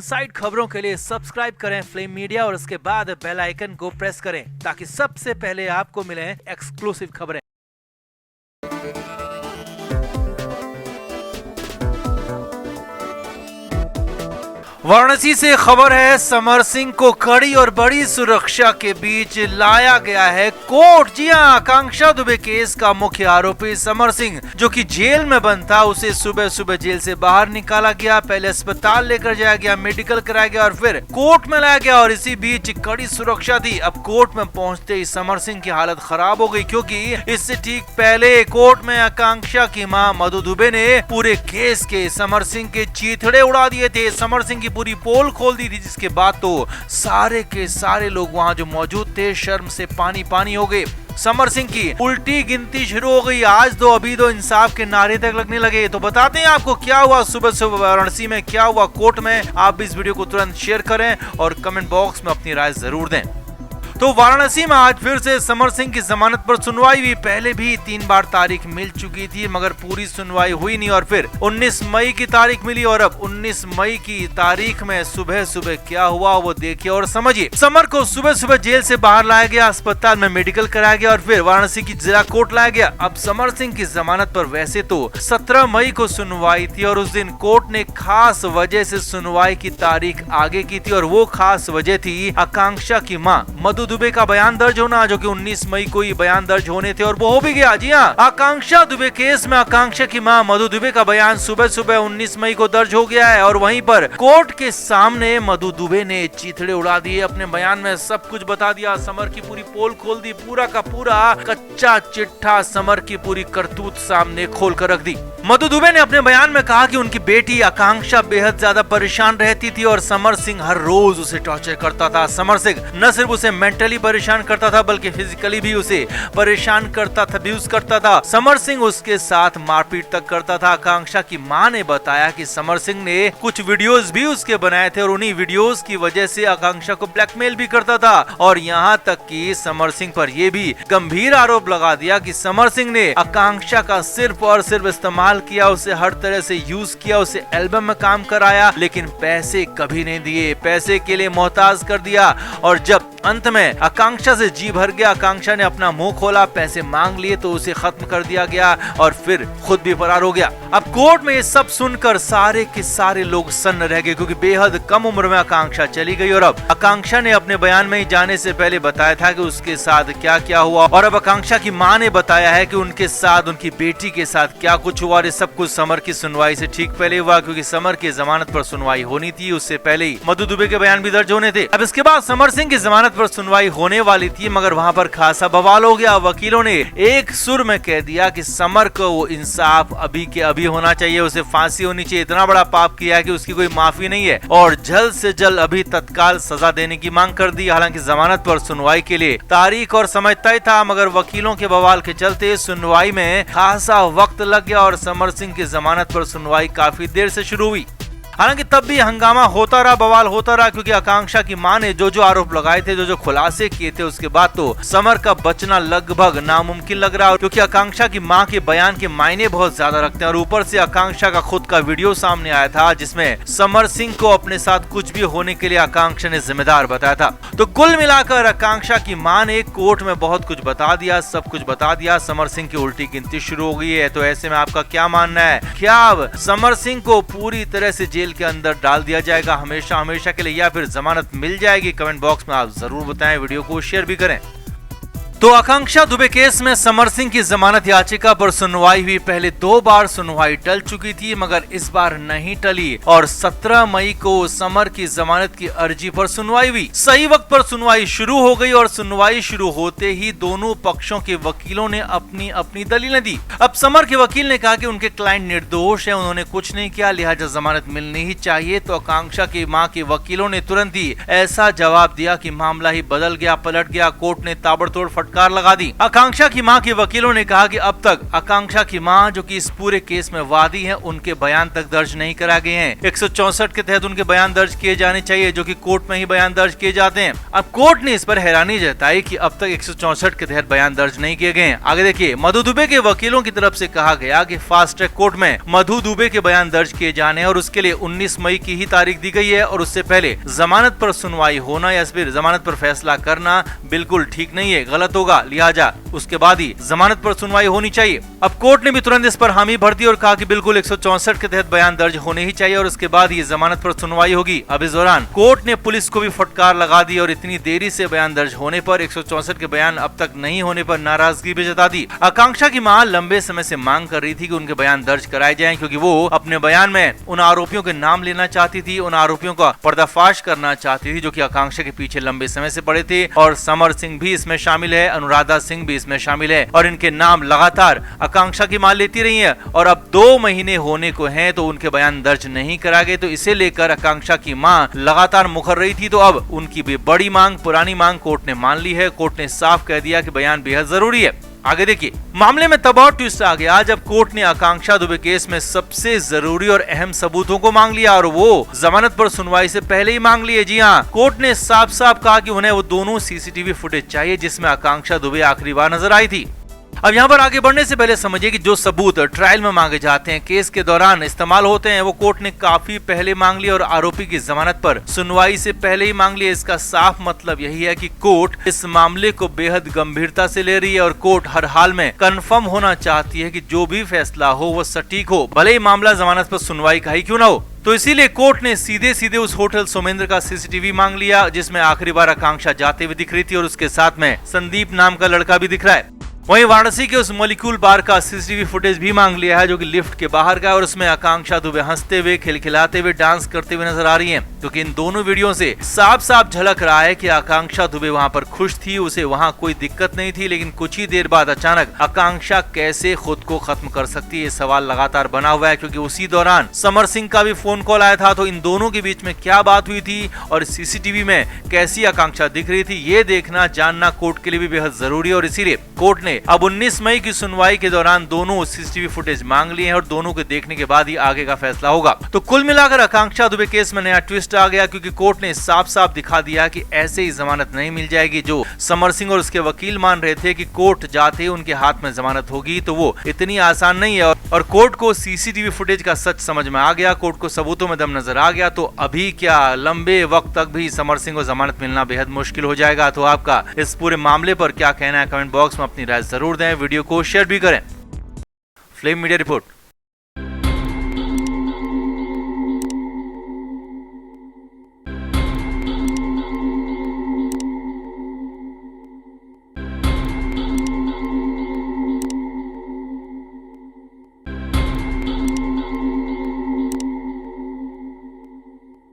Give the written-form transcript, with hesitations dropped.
Side खबरों के लिए सब्सक्राइब करें फ्लेम मीडिया और उसके बाद बेल आइकन को प्रेस करें ताकि सबसे पहले आपको मिले एक्सक्लूसिव खबरें। वाराणसी से खबर है, समर सिंह को कड़ी और बड़ी सुरक्षा के बीच लाया गया है कोर्ट। जी हां, आकांक्षा दुबे केस का मुख्य आरोपी समर सिंह जो कि जेल में बंद था, उसे सुबह सुबह जेल से बाहर निकाला गया। पहले अस्पताल लेकर जाया गया, मेडिकल कराया गया और फिर कोर्ट में लाया गया और इसी बीच कड़ी सुरक्षा थी। अब कोर्ट में पहुंचते ही समर सिंह की हालत खराब हो गई, क्योंकि इससे ठीक पहले कोर्ट में आकांक्षा की मां मधु दुबे ने पूरे केस के समर सिंह के चीथड़े उड़ा दिए थे। समर सिंह की पूरी पोल खोल दी थी, जिसके बाद तो सारे के सारे लोग वहां जो मौजूद थे शर्म से पानी पानी हो गए। समर सिंह की उल्टी गिनती शुरू हो गई। आज दो अभी दो इंसाफ के नारे तक लगने लगे। तो बताते हैं आपको क्या हुआ सुबह सुबह वाराणसी में, क्या हुआ कोर्ट में। आप इस वीडियो को तुरंत शेयर करें और कमेंट बॉक्स में अपनी राय जरूर दें। तो वाराणसी में आज फिर से समर सिंह की जमानत पर सुनवाई हुई। पहले भी 3 बार तारीख मिल चुकी थी मगर पूरी सुनवाई हुई नहीं और फिर 19 मई की तारीख मिली और अब 19 मई की तारीख में सुबह सुबह क्या हुआ वो देखिए और समझिए। समर को सुबह सुबह जेल से बाहर लाया गया, अस्पताल में मेडिकल कराया गया और फिर वाराणसी की जिला कोर्ट लाया गया। अब समर सिंह की जमानत पर वैसे तो 17 मई को सुनवाई थी और उस दिन कोर्ट ने खास वजह से सुनवाई की तारीख आगे की थी और वो खास वजह थी आकांक्षा की मां मधु दुबे का बयान दर्ज होना, जो कि 19 मई को ही बयान दर्ज होने थे और वो हो भी गया। जी हां, आकांक्षा दुबे केस में आकांक्षा की मां मधु दुबे का बयान सुबह सुबह 19 मई को दर्ज हो गया है और वहीं पर कोर्ट के सामने मधु दुबे ने चीथड़े उड़ा दिए। अपने बयान में सब कुछ बता दिया, समर की पूरी पोल खोल दी, पूरा का पूरा कच्चा चिट्ठा समर की पूरी करतूत सामने खोल कर रख दी। मधु दुबे ने अपने बयान में कहा कि उनकी बेटी आकांक्षा बेहद ज्यादा परेशान रहती थी और समर सिंह हर रोज उसे टॉर्चर करता था। समर सिंह न सिर्फ उसे मेंटली परेशान करता था बल्कि फिजिकली भी उसे परेशान करता था, अब्यूज करता था। समर सिंह उसके साथ मारपीट तक करता था। आकांक्षा की मां ने बताया कि समर सिंह ने कुछ वीडियोस भी उसके बनाए थे और उन्हीं वीडियोस की वजह से आकांक्षा को ब्लैकमेल भी करता था और यहाँ तक कि समर सिंह पर यह भी गंभीर आरोप लगा दिया कि समर सिंह ने आकांक्षा का सिर्फ और सिर्फ इस्तेमाल किया, उसे हर तरह से यूज किया, उसे एल्बम में काम कराया लेकिन पैसे कभी नहीं दिए, पैसे के लिए मोहताज कर दिया और जब अंत में आकांक्षा से जी भर गया, आकांक्षा ने अपना मुंह खोला, पैसे मांग लिए तो उसे खत्म कर दिया गया और फिर खुद भी फरार हो गया। अब कोर्ट में ये सब सुनकर सारे के सारे लोग सन्न रह गए, क्योंकि बेहद कम उम्र में आकांक्षा चली गई और अब आकांक्षा ने अपने बयान में ही जाने से पहले बताया था कि उसके साथ क्या क्या हुआ और अब आकांक्षा की मां ने बताया है कि उनके साथ उनकी बेटी के साथ क्या कुछ हुआ और सब कुछ समर की सुनवाई से ठीक पहले हुआ, क्योंकि समर की जमानत पर सुनवाई होनी थी, उससे पहले ही मधु दुबे के बयान भी दर्ज होने थे। अब इसके बाद समर सिंह की जमानत पर सुनवाई होने वाली थी मगर वहां पर खासा बवाल हो गया। वकीलों ने एक सुर में कह दिया कि समर को वो इंसाफ अभी के अभी होना चाहिए, उसे फांसी होनी चाहिए, इतना बड़ा पाप किया है कि उसकी कोई माफी नहीं है और जल्द से जल्द अभी तत्काल सजा देने की मांग कर दी। हालांकि जमानत पर सुनवाई के लिए तारीख और समय तय था मगर वकीलों के बवाल के चलते सुनवाई में खासा वक्त लग गया और समर सिंह की जमानत पर सुनवाई काफी देर से शुरू हुई। हालांकि तब भी हंगामा होता रहा, बवाल होता रहा, क्योंकि आकांक्षा की मां ने जो जो आरोप लगाए थे, जो जो खुलासे किए थे, उसके बाद तो समर का बचना लगभग नामुमकिन लग रहा है, क्योंकि आकांक्षा की मां के बयान के मायने बहुत ज्यादा रखते हैं और ऊपर से आकांक्षा का खुद का वीडियो सामने आया था जिसमें समर सिंह को अपने साथ कुछ भी होने के लिए आकांक्षा ने जिम्मेदार बताया था। तो कुल मिलाकर आकांक्षा की मां ने कोर्ट में बहुत कुछ बता दिया, सब कुछ बता दिया। समर सिंह की उल्टी गिनती शुरू हो गई है। तो ऐसे में आपका क्या मानना है? क्या अब समर सिंह को पूरी तरह से जेल के अंदर डाल दिया जाएगा हमेशा हमेशा के लिए या फिर जमानत मिल जाएगी? कमेंट बॉक्स में आप जरूर बताएं, वीडियो को शेयर भी करें। तो आकांक्षा दुबे केस में समर सिंह की जमानत याचिका पर सुनवाई हुई। पहले 2 बार सुनवाई टल चुकी थी मगर इस बार नहीं टली और 17 मई को समर की जमानत की अर्जी पर सुनवाई हुई। सही वक्त पर सुनवाई शुरू हो गई और सुनवाई शुरू होते ही दोनों पक्षों के वकीलों ने अपनी अपनी दलीलें दी। अब समर के वकील ने कहा कि उनके क्लाइंट निर्दोष है, उन्होंने कुछ नहीं किया, लिहाजा जमानत मिलनी ही चाहिए। तो आकांक्षा की मां के वकीलों ने तुरंत ही ऐसा जवाब दिया कि मामला ही बदल गया, पलट गया। कोर्ट ने ताबड़तोड़ फटकार लगा दी। आकांक्षा की मां के वकीलों ने कहा कि अब तक आकांक्षा की मां, जो कि इस पूरे केस में वादी है, उनके बयान तक दर्ज नहीं करा गए हैं। 164 के तहत उनके बयान दर्ज किए जाने चाहिए, जो कि कोर्ट में ही बयान दर्ज किए जाते हैं। अब कोर्ट ने इस पर हैरानी जताई कि अब तक 164 के तहत बयान दर्ज नहीं किए गए हैं। आगे देखिए, मधु दुबे के वकीलों की तरफ से कहा गया कि फास्ट ट्रैक कोर्ट में मधु दुबे के बयान दर्ज किए जाने और उसके लिए 19 मई की ही तारीख दी गई है और उससे पहले जमानत पर सुनवाई होना या फिर जमानत पर फैसला करना बिल्कुल ठीक नहीं है, गलत होगा। लिहाजा उसके बाद ही जमानत पर सुनवाई होनी चाहिए। अब कोर्ट ने भी तुरंत इस पर हामी भर दी और कहा कि बिल्कुल 164 के तहत बयान दर्ज होने ही चाहिए और उसके बाद ही जमानत पर सुनवाई होगी। अब इस दौरान कोर्ट ने पुलिस को भी फटकार लगा दी और इतनी देरी से बयान दर्ज होने पर, 164 के बयान अब तक नहीं होने पर नाराजगी भी जता दी। आकांक्षा की मां लंबे समय से मांग कर रही थी कि उनके बयान दर्ज कराए जाएं, क्योंकि वो अपने बयान में उन आरोपियों के नाम लेना चाहती थी, उन आरोपियों का पर्दाफाश करना चाहती थी जो कि आकांक्षा के पीछे लंबे समय से पड़े थे। और समर सिंह भी इसमें शामिल है, अनुराधा सिंह भी इसमें शामिल है और इनके नाम लगातार आकांक्षा की मां लेती रही है और अब 2 महीने होने को हैं तो उनके बयान दर्ज नहीं करा गए। तो इसे लेकर आकांक्षा की मां लगातार मुखर रही थी। तो अब उनकी भी बड़ी मांग, पुरानी मांग कोर्ट ने मान ली है। कोर्ट ने साफ कह दिया कि बयान बेहद जरूरी है। आगे देखिए, मामले में तब और ट्विस्ट आ गया जब कोर्ट ने आकांक्षा दुबे केस में सबसे जरूरी और अहम सबूतों को मांग लिया और वो जमानत पर सुनवाई से पहले ही मांग लिए। जी हाँ, कोर्ट ने साफ साफ कहा कि उन्हें वो दोनों सीसीटीवी फुटेज चाहिए जिसमें आकांक्षा दुबे आखिरी बार नजर आई थी। अब यहाँ पर आगे बढ़ने से पहले समझिए कि जो सबूत ट्रायल में मांगे जाते हैं, केस के दौरान इस्तेमाल होते हैं, वो कोर्ट ने काफी पहले मांग लिए और आरोपी की जमानत पर सुनवाई से पहले ही मांग लिए। इसका साफ मतलब यही है कि कोर्ट इस मामले को बेहद गंभीरता से ले रही है और कोर्ट हर हाल में कंफर्म होना चाहती है कि जो भी फैसला हो वो सटीक हो, भले ही मामला जमानत पर सुनवाई का ही क्यों ना हो। तो इसीलिए कोर्ट ने सीधे सीधे उस होटल सोमेंद्र का सीसीटीवी मांग लिया जिसमें आखिरी बार आकांक्षा जाते हुए दिख रही थी और उसके साथ में संदीप नाम का लड़का भी दिख रहा है। वहीं वाराणसी के उस मॉलिक्यूल बार का सीसीटीवी फुटेज भी मांग लिया है जो कि लिफ्ट के बाहर का है और उसमें आकांक्षा दुबे हंसते हुए, खिलखिलाते हुए, डांस करते हुए नजर आ रही हैं, क्योंकि इन दोनों वीडियो से साफ साफ झलक रहा है कि आकांक्षा दुबे वहां पर खुश थी, उसे वहां कोई दिक्कत नहीं थी। लेकिन कुछ ही देर बाद अचानक आकांक्षा कैसे खुद को खत्म कर सकती है, ये सवाल लगातार बना हुआ है, क्योंकि उसी दौरान समर सिंह का भी फोन कॉल आया था। तो इन दोनों के बीच में क्या बात हुई थी और सीसीटीवी में कैसी आकांक्षा दिख रही थी, ये देखना जानना कोर्ट के लिए भी बेहद जरूरी है। और इसीलिए कोर्ट ने अब 19 मई की सुनवाई के दौरान दोनों सीसीटीवी फुटेज मांग लिए हैं और दोनों के देखने के बाद ही आगे का फैसला होगा। तो कुल मिलाकर आकांक्षा दुबे केस में नया ट्विस्ट आ गया, क्योंकि कोर्ट ने साफ साफ दिखा दिया कि ऐसे ही जमानत नहीं मिल जाएगी। जो समर सिंह और उसके वकील मान रहे थे कि कोर्ट जाते ही उनके हाथ में जमानत होगी, तो वो इतनी आसान नहीं है। और कोर्ट को सीसीटीवी फुटेज का सच समझ में आ गया, कोर्ट को सबूतों में दम नजर आ गया। तो अभी क्या लंबे वक्त तक भी समर सिंह को जमानत मिलना बेहद मुश्किल हो जाएगा। तो आपका इस पूरे मामले पर क्या कहना है, कमेंट बॉक्स में अपनी राय जरूर दें, वीडियो को शेयर भी करें। Flame media report.